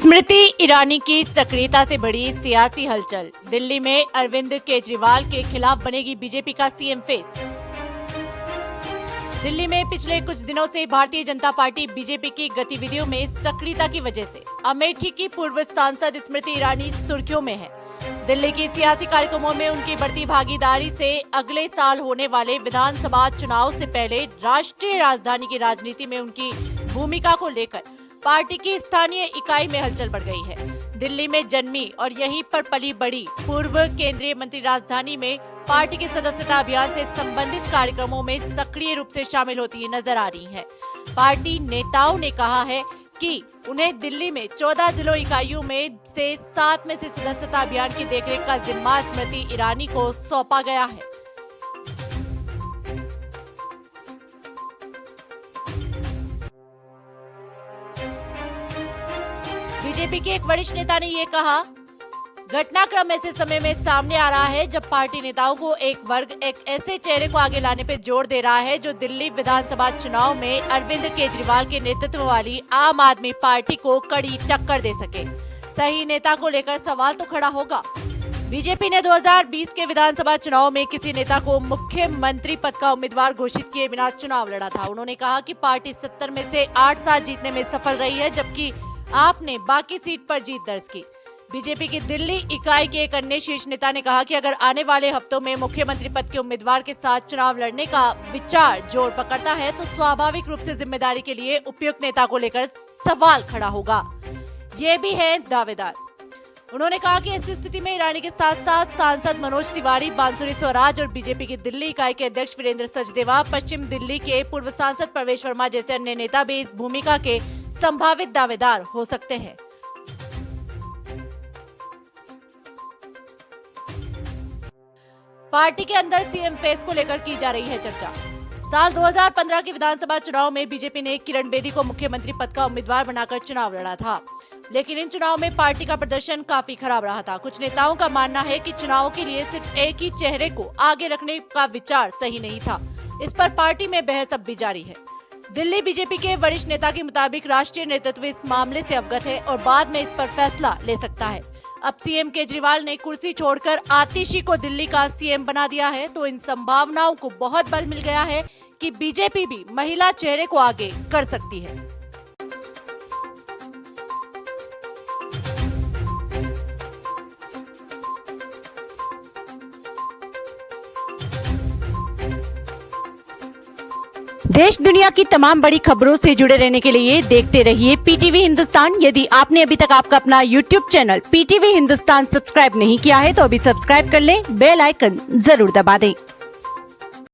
स्मृति ईरानी की सक्रियता से बढ़ी सियासी हलचल। दिल्ली में अरविंद केजरीवाल के खिलाफ बनेगी बीजेपी का सीएम फेस। दिल्ली में पिछले कुछ दिनों से भारतीय जनता पार्टी बीजेपी की गतिविधियों में सक्रियता की वजह से अमेठी की पूर्व सांसद स्मृति ईरानी सुर्खियों में है। दिल्ली की सियासी कार्यक्रमों में उनकी बढ़ती भागीदारी से अगले साल होने वाले विधानसभा चुनाव से पहले राष्ट्रीय राजधानी की राजनीति में उनकी भूमिका को लेकर पार्टी की स्थानीय इकाई में हलचल बढ़ गई है। दिल्ली में जन्मी और यहीं पर पली बड़ी पूर्व केंद्रीय मंत्री राजधानी में पार्टी के सदस्यता अभियान से संबंधित कार्यक्रमों में सक्रिय रूप से शामिल होती नजर आ रही है। पार्टी नेताओं ने कहा है कि उन्हें दिल्ली में 14 जिलों इकाइयों में से 7 में से सदस्यता अभियान की देखरेख का जिम्मा स्मृति ईरानी को सौंपा गया है। बीजेपी के एक वरिष्ठ नेता ने ये कहा, घटनाक्रम ऐसे समय में सामने आ रहा है जब पार्टी नेताओं को एक वर्ग एक ऐसे चेहरे को आगे लाने पर जोर दे रहा है जो दिल्ली विधानसभा चुनाव में अरविंद केजरीवाल के नेतृत्व वाली आम आदमी पार्टी को कड़ी टक्कर दे सके। सही नेता को लेकर सवाल तो खड़ा होगा। बीजेपी ने 2020 के विधानसभा चुनाव में किसी नेता को मुख्यमंत्री पद का उम्मीदवार घोषित किए बिना चुनाव लड़ा था। उन्होंने कहा कि पार्टी 70 में से 8 साल जीतने में सफल रही है, जबकि आपने बाकी सीट पर जीत दर्ज की। बीजेपी की दिल्ली इकाई के एक अन्य शीर्ष नेता ने कहा कि अगर आने वाले हफ्तों में मुख्यमंत्री पद के उम्मीदवार के साथ चुनाव लड़ने का विचार जोर पकड़ता है तो स्वाभाविक रूप से जिम्मेदारी के लिए उपयुक्त नेता को लेकर सवाल खड़ा होगा। ये भी है दावेदार। उन्होंने कहा कि ऐसी स्थिति में ईरानी के साथ साथ सांसद मनोज तिवारी, बांसुरी स्वराज और बीजेपी की दिल्ली इकाई के अध्यक्ष वीरेंद्र सचदेवा, पश्चिम दिल्ली के पूर्व सांसद प्रवेश वर्मा जैसे अन्य नेता भी इस भूमिका के संभावित दावेदार हो सकते हैं। पार्टी के अंदर सीएम फेस को लेकर की जा रही है चर्चा। साल 2015 के विधानसभा चुनाव में बीजेपी ने किरण बेदी को मुख्यमंत्री पद का उम्मीदवार बनाकर चुनाव लड़ा था, लेकिन इन चुनाव में पार्टी का प्रदर्शन काफी खराब रहा था। कुछ नेताओं का मानना है कि चुनाव के लिए सिर्फ एक ही चेहरे को आगे रखने का विचार सही नहीं था। इस पर पार्टी में बहस अब भी जारी है। दिल्ली बीजेपी के वरिष्ठ नेता के मुताबिक राष्ट्रीय नेतृत्व इस मामले से अवगत है और बाद में इस पर फैसला ले सकता है। अब सीएम केजरीवाल ने कुर्सी छोड़कर आतिशी को दिल्ली का सीएम बना दिया है, तो इन संभावनाओं को बहुत बल मिल गया है कि बीजेपी भी महिला चेहरे को आगे कर सकती है। देश दुनिया की तमाम बड़ी खबरों से जुड़े रहने के लिए देखते रहिए पीटीवी हिंदुस्तान। यदि आपने अभी तक आपका अपना YouTube channel PTV Hindustan subscribe नहीं किया है तो अभी सब्सक्राइब कर लें, बेल आइकन जरूर दबा दें।